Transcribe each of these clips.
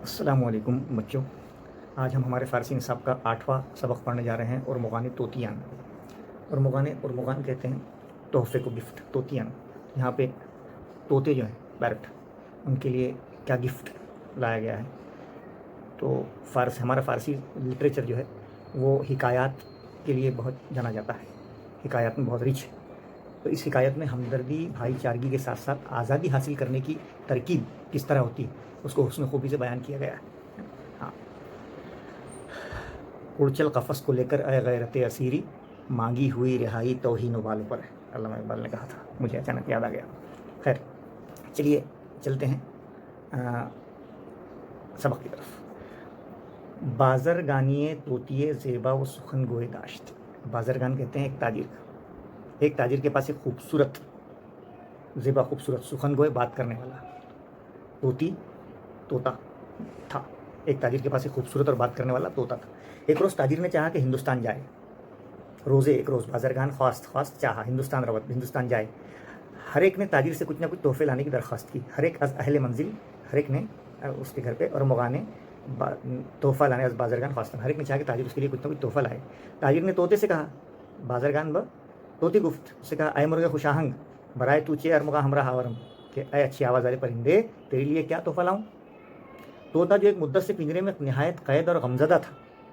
अस्सलामुअलैकुम बच्चों। आज हम हमारे फ़ारसी निसाब का 8वां सबक पढ़ने जा रहे हैं। उर्मुगान तोतियान। उर्मुगान कहते हैं तोहफ़े को, गिफ्ट। तोतियान, यहाँ पे तोते जो हैं, पैरट, उनके लिए क्या गिफ्ट लाया गया है। तो हमारा फ़ारसी लिटरेचर जो है वो हिकायात के लिए बहुत जाना जाता है। हिकायात में बहुत रिच है। तो इस हिकायत में हमदर्दी, भाईचारगी के साथ साथ आज़ादी हासिल करने की तरकीब किस तरह होती है उसको हुस्न खूबी से बयान किया गया है। हाँ, उड़चल कफ़स को लेकर ए गैरत असीरी, मांगी हुई रिहाई तौहीन वालों पर है। अल्लामा इकबाल ने कहा था, मुझे अचानक याद आ गया। खैर, चलिए चलते हैं सबक की तरफ। बाज़रगानिए तोतिए ज़ेबा व सुखन गोए दाश्त। बाज़रगान कहते हैं एक ताजिर के पास एक खूबसूरत, ज़ेबा खूबसूरत, सुखन गोए बात करने वाला तोता था। एक ताजिर के पास एक खूबसूरत और बात करने वाला तोता था। एक रोज़ ताजिर ने चाहा कि हिंदुस्तान जाए। एक रोज़ बाज़रगान ख्वास्त चाहा हिंदुस्तान जाए। हर एक ने ताजिर से कुछ ना कुछ तोहफे लाने की दरख्वास्त की। हर एक अहले मंजिल, हर एक ने उसके घर पे, और मुगाने तोहफ़ा लाने, बाज़रगान ख्वास्त, हर एक ने चाहा कि ताजिर उसके लिए कुछ ना कुछ तोहफ़ा लाए। ताजिर ने तोते से कहा, बाज़रगान ब तोती गुफ्त, उससे कहा, अय मुर्गे खुशाहंग बराए तूचे अरमुगा हमरा हावरम, कि अय अच्छी आवाज़ वाले परिंदे, तेरे लिए क्या तोहफ़ा लाऊं। तोता जो एक मुद्दत से पिंजरे में नहायत कैद और गमज़दा था,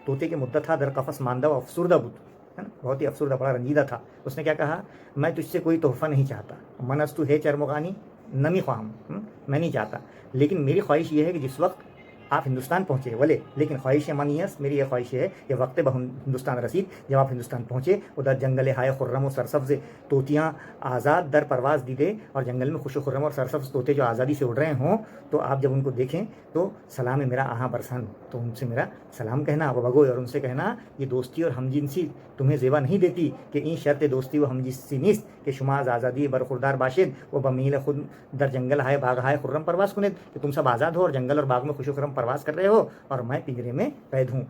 तोते की मुद्दत था दर कफ़स मांदा व अफसुर्दा बुत, है ना, बहुत ही अफसुर्दा, बड़ा रंजीदा था। उसने क्या कहा, मैं तुझसे कोई तोहफ़ा नहीं चाहता, मनस्तु है चरमुगानी नमी ख्वाम, मैं नहीं चाहता, लेकिन मेरी ख्वाहिश ये है कि जिस वक्त आप हिंदुस्तान पहुँचे, लेकिन ख्वाहिश मनियस, मेरी ये ख्वाहिश है कि वक्त हिंदुस्तान रसीद, जब आप हिंदुस्तान पहुँचे, उधर जंगल हाय खुर्रम और सरसब्ज़ तोतियाँ आज़ाद दर परवाज़ दीदे, और जंगल में खुश खुर्रम और सरसब्ज़ तोते जो आज़ादी से उड़ रहे हों, तो आप जब उनको देखें तो सलाम मेरा आहा बरसान, तो उनसे मेरा सलाम कहना, वो बगोए, और उनसे कहना, ये दोस्ती और हमजिनसी तुम्हें ज़ेबा नहीं देती कि इन शर्त दोस्ती व हमजिनसी नीस्त कि शुमाज आज़ादी बरखुरदार बाशिद व बमील खुद दर जंगल हाय बाग हाय खुर्रम परवाज़ कुनेद, कि तुम सब आज़ाद हो और जंगल और बाग में खुश खुर्रम परवाज़ कर रहे हो, और मैं पिंजरे में कैद हूँ।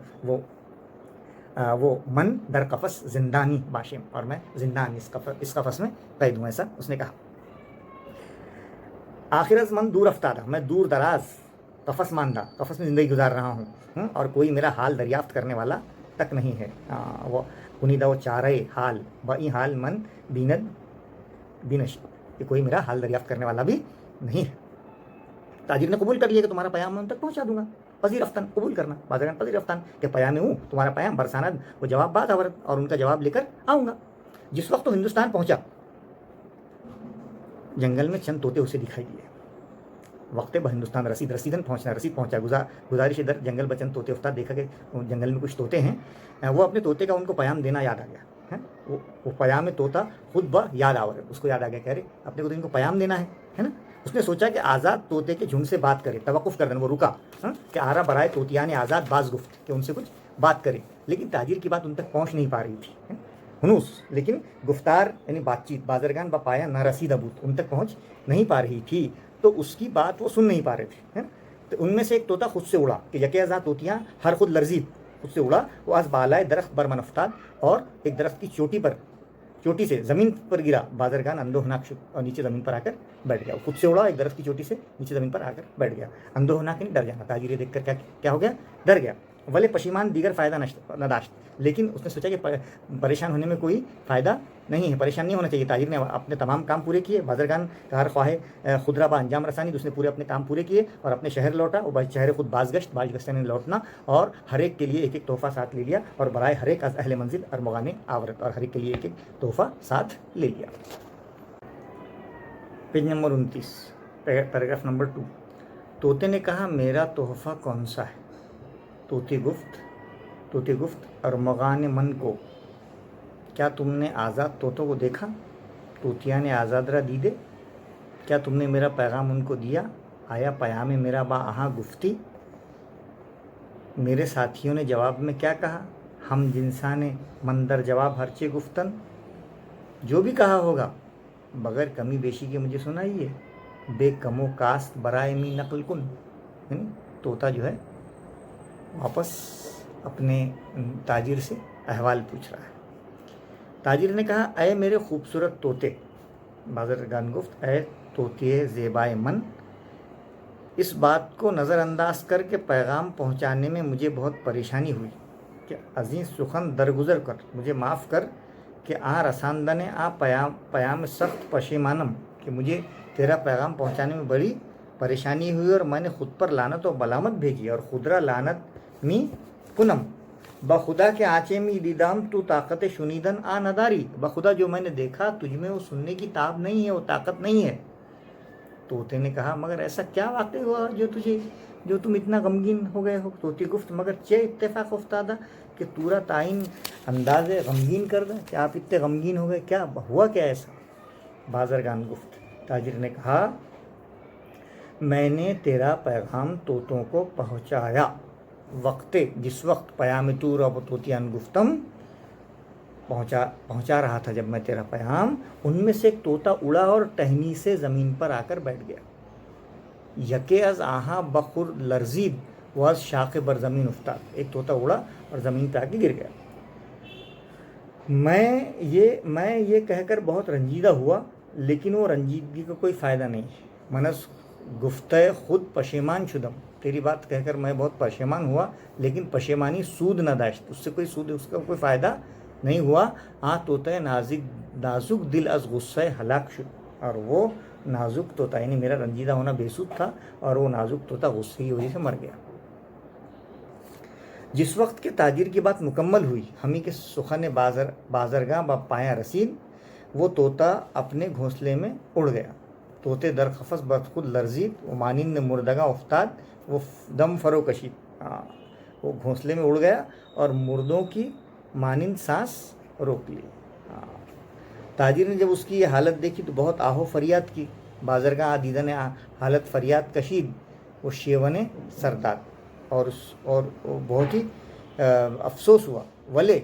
वो मन दर कफ़स जिंदानी बाशिम, और मैं जिंदान इस कफ़स में कैद हूँ, ऐसा उसने कहा। आखिरत मन दूर अफ्तादा, मैं दूर दराज कफ़स मानदा, कफ़स में ज़िंदगी गुजार रहा हूँ, और कोई मेरा हाल दरियाफ्त करने वाला तक नहीं है। वो कुनीदा वो चारे हाल बई हाल मन बीनद बिनश, कि कोई मेरा हाल दरियाफ्त करने वाला भी नहीं है। ताजिर ने कबूल कर लिया कि तुम्हारा पैगाम मैं उन तक पहुँचा दूंगा। पजीर अफ्तान, कबूल करना, बाज़रगान पजीर अफ्तान के पैगाम हूँ, तुम्हारा पैगाम बरसानद वो जवाब बात और उनका जवाब लेकर आऊँगा। जिस वक्त तो हिंदुस्तान पहुँचा, जंगल में चंद तोते उसे दिखाई दिए। वक्त ब हिंदुस्तान रसीद पहुँचा, गुजारिश इधर जंगल बचन तोते उफ्ताद, देखा कि जंगल में कुछ तोते हैं। वो अपने तोते का उनको पैगाम देना याद आ गया है। वो पैगाम में तोता खुद ब याद आवर, उसको याद आ गया, कह रहे अपने को तो इनको पैगाम देना है ना। उसने सोचा कि आज़ाद तोते के झुंड से बात करे, तवक्कुफ़ कर देना, वो रुका कि आरा बराए तोतिया ने आज़ाद बाज गुफ्त, कि उनसे कुछ बात करे, लेकिन ताजिर की बात उन तक पहुँच नहीं पा रही थी। हुनूस, लेकिन गुफ्तार यानी बातचीत, बाज़रगान बपाया न रसीद अबूत, उन तक पहुँच नहीं पा रही थी, तो उसकी बात वो सुन नहीं पा रहे थे, है ना। तो उनमें से एक तोता खुद से उड़ा, कि यके आज़ाद तोतियाँ हर खुद लर्जीद, खुद से उड़ा, वो आज बालाए दरख्त बरमन अफ्ताद, और एक दरख्त की चोटी से ज़मीन पर गिरा। बाज़रगान अंदोहनाक, और नीचे ज़मीन पर आकर बैठ गया। खुद से उड़ा, एक दरख्त की चोटी से नीचे ज़मीन पर आकर बैठ गया। अंदोहनाक नहीं, डर जाना, ताजिर देखकर क्या हो गया, डर गया। वले पशिमान दीगर फ़ायदा नदाश्त, लेकिन उसने सोचा कि परेशान होने में कोई फ़ायदा नहीं है, परेशान नहीं होना चाहिए। ताजिर ने अपने तमाम काम पूरे किए। बाज़रगान का हर ख्वाह खुदरा बा अंजाम रसानी, उसने पूरे अपने काम पूरे किए और अपने शहर लौटा। वो शहर खुद बाज़गश्त ने लौटना, और हर एक के लिए एक एक तोहफ़ा साथ ले लिया, और बराए हर एक अहले मंजिल अरमुगाने आवरत, और हर एक के लिए एक एक तोहफ़ा साथ ले लिया। Page number 29, paragraph number 2। तोते ने कहा, मेरा तोहफ़ा कौन सा है। तोते गुफ्त अरमुगान मन को, क्या तुमने आज़ाद तोतों को देखा। तोतिया ने आज़ाद रा दीदे, क्या तुमने मेरा पैगाम उनको दिया। आया पयामे मेरा बा आहा गुफ्ती, मेरे साथियों ने जवाब में क्या कहा। हम जिनसा ने मंदर जवाब हरचे गुफ्तन, जो भी कहा होगा बग़ैर कमी बेशी के मुझे सुनाइए। बेकमो कास्त बराए मी नकल कुन, तोता जो है वापस अपने ताजिर से अहवाल पूछ रहा है। ताजिर ने कहा, अय मेरे खूबसूरत तोते, बाज़रगान गुफ्त, अय तोते ज़ेबाए मन, اس بات کو نظر انداز کر کے پیغام پہنچانے میں مجھے بہت پریشانی ہوئی کہ عظیم سخن درگزر کر مجھے معاف کر کہ رساندن پیام سخت پشیمانم کہ مجھے تیرا پیغام پہنچانے میں بڑی پریشانی ہوئی اور میں نے خود پر لعنت و ملامت بھیجی اور خدرا لعنت می کنم بخدا کے آنچے میں دیدام تو طاقت شنیدن نداری بخدا جو میں نے دیکھا تجھ میں وہ سننے کی تاب نہیں ہے، وہ طاقت نہیں ہے۔ طوطے نے کہا مگر ایسا کیا واقع ہوا جو تم اتنا غمگین ہو گئے ہو؟ طوطی گفت مگر چے اتفاق افتادہ کہ تورا تعین انداز غمگین کر دے کہ آپ اتنے غمگین ہو گئے، کیا ہوا کیا ایسا؟ بازرگان گفت، تاجر نے کہا میں نے تیرا پیغام طوطوں کو پہنچایا جس وقت پیام تور اب طوطیان گفتم پہنچا رہا تھا جب میں تیرا پیغام، ان میں سے ایک طوطا اڑا اور ٹہنی سے زمین پر آ کر بیٹھ گیا۔ یکے از آہاں بخور لرزید وہ از شاخ بر زمین افتاد، ایک طوطا اڑا اور زمین پہ آ کے گر گیا۔ میں یہ کہہ کر بہت رنجیدہ ہوا، لیکن وہ رنجیدگی کا کوئی فائدہ نہیں۔ منس گفتہ خود پشیمان شدم، تیری بات کہہ کر میں بہت پشیمان ہوا، لیکن پشیمانی سود نہ داشت، اس سے اس کا کوئی فائدہ نہیں ہوا۔ طوطا نازک دل از غصہ ہلاک شد، اور وہ نازک طوطا یعنی میرا رنجیدہ ہونا بے سود تھا، اور وہ نازک طوطا غصے کی وجہ سے مر گیا۔ جس وقت کے تاجر کی بات مکمل ہوئی، ہمیں کے سخن بازرگاں با پایا رسید، وہ طوطا اپنے گھونسلے میں اڑ گیا۔ طوطے در قفس بد خود لرزید وہ مانند مردگاں افتاد وہ دم فرو کشید، وہ گھونسلے میں اڑ گیا اور مردوں کی مانند سانس روک لی۔ تاجر نے جب اس کی یہ حالت دیکھی تو بہت آہو فریاد کی۔ بازرگاں دیدہ نے حالت فریاد کشید وہ شیون سرداد اور بہت ہی افسوس ہوا، ولے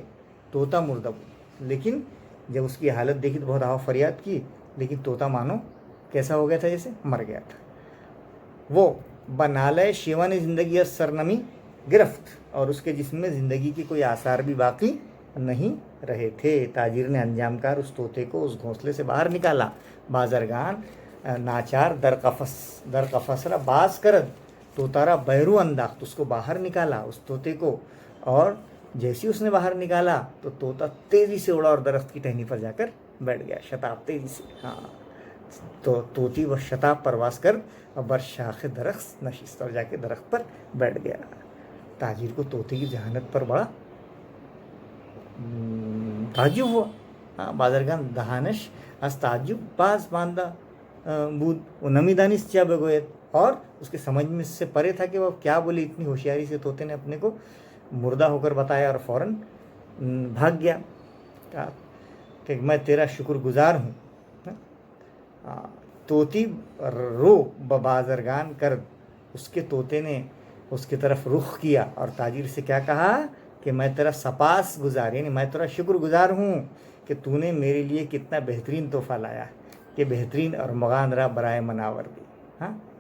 طوطا مردہ، لیکن جب اس کی حالت دیکھی تو بہت آہو فریاد کی، لیکن طوطا مانو کیسا ہو گیا تھا، جیسے مر گیا تھا۔ وہ بنالے شیون زندگی از سرنمی گرفت، اور اس کے جسم میں زندگی کی کوئی آثار بھی باقی نہیں رہے تھے۔ تاجر نے انجام کار اس طوطے کو اس گھونسلے سے باہر نکالا۔ بازرگان ناچار در قفس را باز کرد طوطا بیرو انداخت، اس کو باہر نکالا اس طوطے کو، اور جیسے اس نے باہر نکالا تو طوطا تیزی سے اڑا اور درخت کی ٹہنی پر جا کر بیٹھ گیا، شتاب تیزی سے۔ تو طوطی وہ شتاب پرواز کر اور بر شاخ درخت نشست، اور جا کے درخت پر بیٹھ گیا۔ تاجر کو طوطے کی ذہانت پر بڑا تعجب ہوا۔ بازرگان دہانش از تعجب باز ماندہ بود وہ نمی دانست چیا بگوید، اور اس کے سمجھ میں سے پرے تھا کہ وہ کیا بولے، اتنی ہوشیاری سے طوطے نے اپنے کو مردہ ہو کر بتایا اور فوراً بھاگ گیا کہ میں تیرا شکر گزار ہوں۔ طوطی رو بازرگان کرد، اس کے طوطے نے اس کی طرف رخ کیا اور تاجر سے کیا کہا کہ میں تیرا سپاس گزار یعنی میں تیرا شکر گزار ہوں کہ تو نے میرے لیے کتنا بہترین تحفہ لایا کہ بہترین اور مغان را برائے مناور دی۔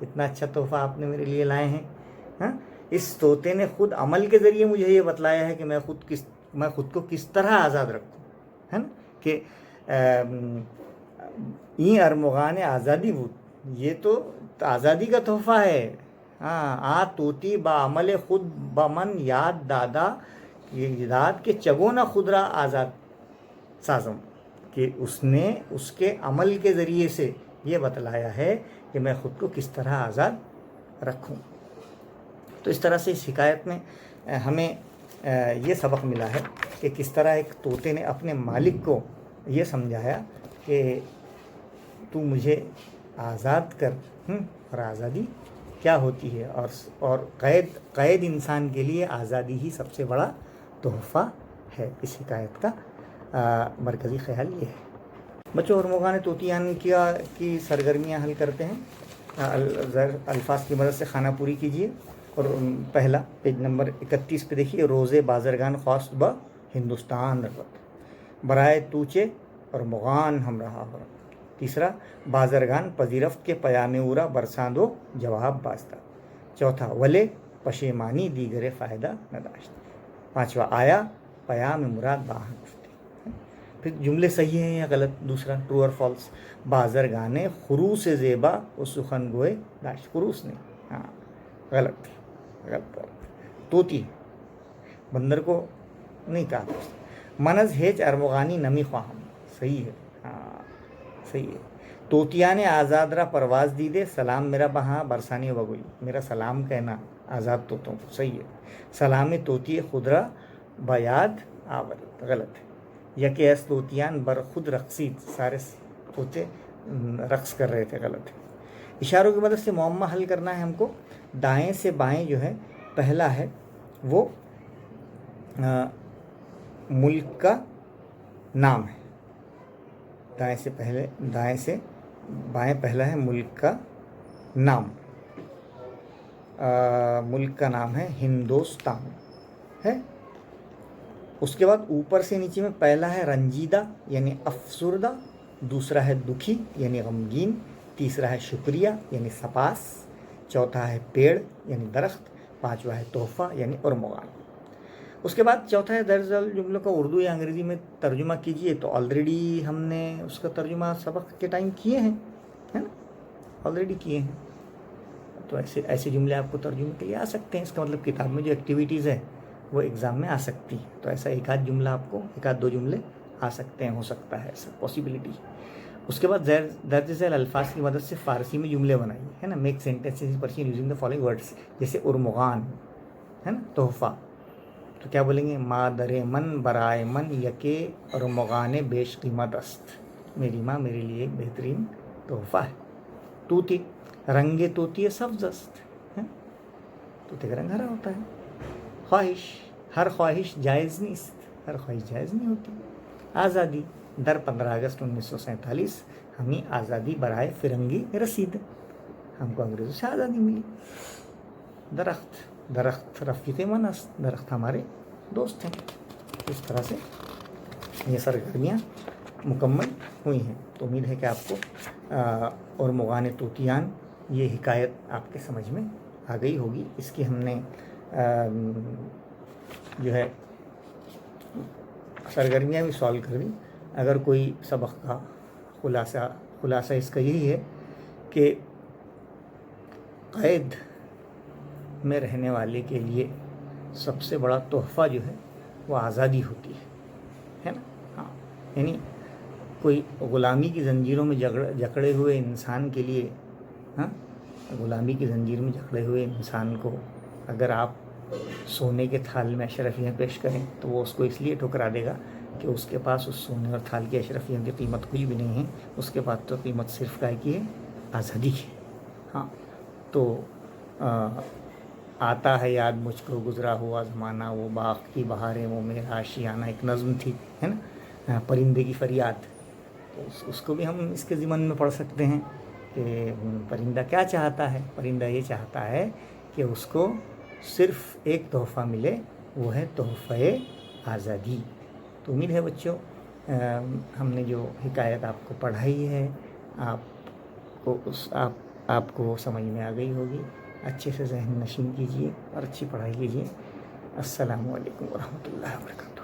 اتنا اچھا تحفہ آپ نے میرے لیے لائے ہیں۔ اس طوطے نے خود عمل کے ذریعے مجھے یہ بتلایا ہے کہ میں خود کو کس طرح آزاد رکھوں، ہے نا، کہ این ارمغان آزادی بود، یہ تو آزادی کا تحفہ ہے۔ طوطی با عمل خود بمن یاد دادا، یہ داد کے چگونا خود را آزاد سازم، کہ اس نے اس کے عمل کے ذریعے سے یہ بتلایا ہے کہ میں خود کو کس طرح آزاد رکھوں۔ تو اس طرح سے اس حکایت میں ہمیں یہ سبق ملا ہے کہ کس طرح ایک طوطے نے اپنے مالک کو یہ سمجھایا کہ تو مجھے آزاد کر، اور آزادی کیا ہوتی ہے، اور قید انسان کے لیے آزادی ہی سب سے بڑا تحفہ ہے۔ اس حکایت کا مرکزی خیال یہ ہے۔ بچوں، ارمغان طوطیان کی سرگرمیاں حل کرتے ہیں، الفاظ کی مدد سے خانہ پوری کیجیے۔ اور پہلا پیج نمبر 31 پہ دیکھیے، روزے بازرگان خواست با ہندوستان رغبت برائے توچے اور مغان ہم رہا ہو۔ تیسرا، بازرگان پذیرفت کے پیام اورا برساندو جواب باستا۔ چوتھا، ولے پشیمانی دیگر فائدہ نداشت۔ پانچواں، آیا پیام مراد باہن گفتی۔ پھر جملے صحیح ہیں یا غلط، دوسرا ٹرو اور فالس۔ بازرگانے خروس زیبا و سخن گوئے داشت، خروس نہیں، हाँ, गलत गलत। तोती, बंदर को नहीं कहा था। मनज हेज अरमगानी नमी ख्वाहम, सही है, हाँ सही है। तोतिया ने आज़ाद रा परवाज़ दी दे, सलाम मेरा बहाँ बरसानी वगुल, मेरा सलाम कहना आज़ाद तोतों को, सही है। सलाम तोती खुदरा बयाद आवरत, गलत है। यके एस तोतियान बर खुद रक्सीद, सारे तोते रक्स कर रहे थे, गलत है। इशारों की मदद से मुअम्मा हल करना है हमको। दाएं से बाएं जो है, पहला है वो मुल्क का नाम है। दाएं से बाएं पहला है मुल्क का नाम। मुल्क का नाम है हिंदुस्तान है। उसके बाद ऊपर से नीचे में पहला है रंजीदा यानी अफसुर्दा, दूसरा है दुखी यानी गमगीन, तीसरा है शुक्रिया यानी सपास, चौथा है पेड़ यानी दरख्त, पांचवा है तोहफ़ा यानी अरमगान। उसके बाद चौथा है दरअसल जुमलों का उर्दू या अंग्रेज़ी में तर्जुमा कीजिए। तो ऑलरेडी हमने उसका तर्जुमा सबक के टाइम किए हैं, है ना, ऑलरेडी किए हैं। तो ऐसे जुमले आपको तर्जुमे के लिए आ सकते हैं। इसका मतलब किताब में जो एक्टिविटीज़ है वो एग्ज़ाम में आ सकती है। तो ऐसा एक आध जुमला आपको, एक आध दो जुमले आ सकते हैं, हो सकता है ऐसा पॉसिबिलिटी। उसके बाद दर्ज झैल अल्फाज की मदद से फ़ारसी में जुमले बनाइए, है ना। Make sentences person using the following words, जैसे उर्मगान, है ना, तोहफ़ा। तो क्या बोलेंगे, मादरे मन बराए मन यके उर्मगान बेश कीमत अस्त, मेरी माँ मेरे लिए एक बेहतरीन तोहफ़ा है। तूती, रंगे तोती सब्ज़ अस्त, है, तोते का रंग हरा होता है। ख्वाहिश, हर ख्वाहिश जायज़ नहीं, हर ख्वाहिश जायज़ नहीं होती। आज़ादी, दर 15 अगस्त 1947 हमें आज़ादी बराए फिरंगी रसीद, हमको अंग्रेज़ों से आज़ादी मिली। दरख्त रफ़ीक़ मनस, दरख्त हमारे दोस्त हैं। इस तरह से ये सरगर्मियाँ मुकम्मल हुई हैं। तो उम्मीद है कि आपको और मुगान तोतियान ये हिकायत आपके समझ में आ गई होगी। इसकी हमने जो है सरगर्मियाँ भी सॉल्व कर दी। अगर कोई सबक का खुलासा इसका यही है कि क़ैद में रहने वाले के लिए सबसे बड़ा तोहफ़ा जो है वो आज़ादी होती है ना। हाँ, यानी कोई ग़ुलामी की ज़ंजीरों में जकड़े हुए इंसान के लिए, हाँ, ग़ुलामी की ज़ंजीर में जकड़े हुए इंसान को अगर आप सोने के थाल में अशरफियाँ पेश करें तो वो उसको इसलिए ठुकरा देगा कि उसके पास उस सोने और थाल की अशरफियों की कीमत कुछ भी नहीं है। उसके पास तो कीमत सिर्फ काय की है, आज़ादी की। हाँ, तो आता है याद मुझको गुज़रा हुआ ज़माना, वो बाग़ की बहारें वो मेरा आशियाना, एक नज़्म थी, है ना, परिंदे की फरियाद। तो उसको भी हम इसके ज़िमन में पढ़ सकते हैं कि परिंदा क्या चाहता है। परिंदा ये चाहता है कि उसको सिर्फ़ एक तोहफ़ा मिले, वो है तोहफ़े आज़ादी। तो उम्मीद है बच्चों हमने जो हिकायत आपको पढ़ाई है आपको समझ में आ गई होगी। अच्छे से ज़हन नशीन कीजिए और अच्छी पढ़ाई कीजिए। अस्सलामु अलैकुम व रहमतुल्लाहि व बरकातुहू।